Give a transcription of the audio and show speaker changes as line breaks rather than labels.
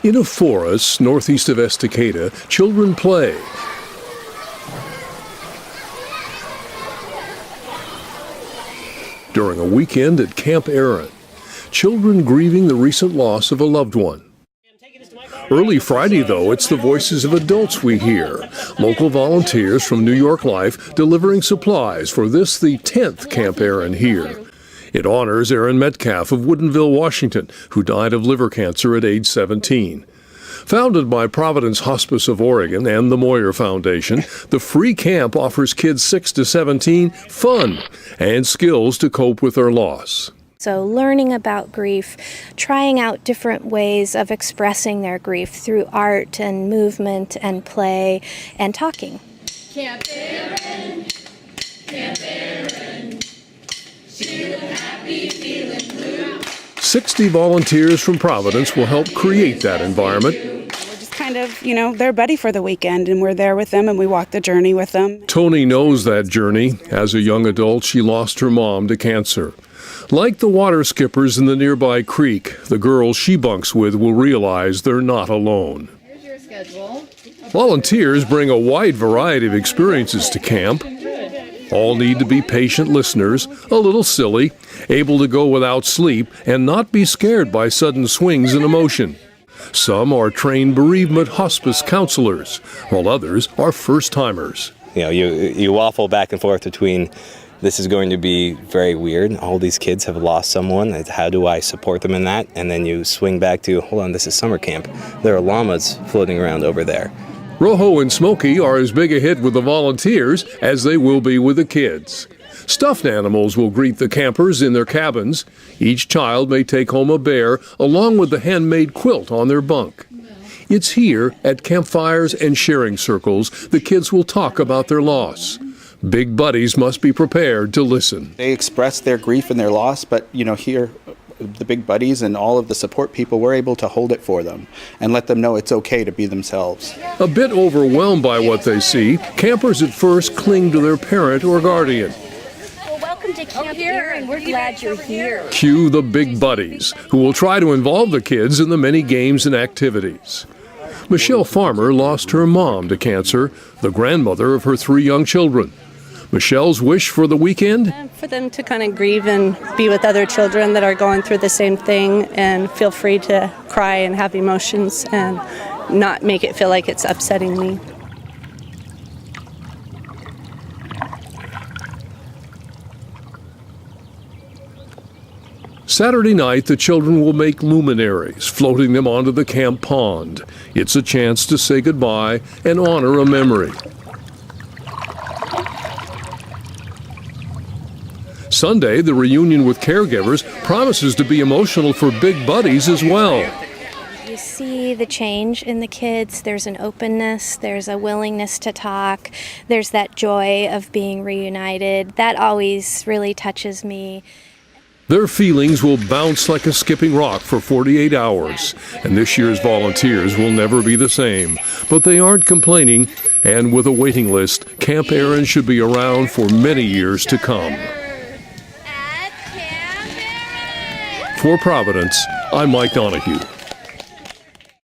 In a forest northeast of Estacada, children play. During a weekend at Camp Erin, children grieving the recent loss of a loved one. Early Friday, though, it's the voices of adults we hear. Local volunteers from New York Life delivering supplies for this, the 10th Camp Erin here. It honors Aaron Metcalf of Woodinville, Washington, who died of liver cancer at age 17. Founded by Providence Hospice of Oregon and the Moyer Foundation, the free camp offers kids 6 to 17 fun and skills to cope with their loss.
So learning about grief, trying out different ways of expressing their grief through art and movement and play and talking.
Camp Erin, Camp Erin, she's a happy feeling blue.
60 volunteers from Providence will help create that environment.
We're just kind of, they're buddy for the weekend, and we're there with them and we walk the journey with them.
Tony knows that journey. As a young adult, she lost her mom to cancer. Like the water skippers in the nearby creek, the girls she bunks with will realize they're not alone.
Here's your schedule.
Volunteers bring a wide variety of experiences to camp. All need to be patient listeners, a little silly, able to go without sleep, and not be scared by sudden swings in emotion. Some are trained bereavement hospice counselors, while others are first-timers.
You waffle back and forth between this is going to be very weird. All these kids have lost someone. How do I support them in that? And then you swing back to, hold on, this is summer camp. There are llamas floating around over there.
Rojo and Smokey are as big a hit with the volunteers as they will be with the kids. Stuffed animals will greet the campers in their cabins. Each child may take home a bear along with the handmade quilt on their bunk. It's here at campfires and sharing circles the kids will talk about their loss. Big buddies must be prepared to listen.
They express their grief and their loss, but here, the big buddies and all of the support people, we're able to hold it for them and let them know it's okay to be themselves.
A bit overwhelmed by what they see, campers at first cling to their parent or guardian.
Well, welcome to Camp Erin. We're glad you're here.
Cue the big buddies, who will try to involve the kids in the many games and activities. Michelle Farmer lost her mom to cancer, the grandmother of her 3 young children. Michelle's wish for the weekend?
For them to kind of grieve and be with other children that are going through the same thing and feel free to cry and have emotions and not make it feel like it's upsetting me.
Saturday night, the children will make luminaries, floating them onto the camp pond. It's a chance to say goodbye and honor a memory. Sunday, the reunion with caregivers promises to be emotional for big buddies as well.
You see the change in the kids. There's an openness, there's a willingness to talk, there's that joy of being reunited. That always really touches me.
Their feelings will bounce like a skipping rock for 48 hours, and this year's volunteers will never be the same. But they aren't complaining, and with a waiting list, Camp Erin should be around for many years to come. For Providence, I'm Mike Donahue.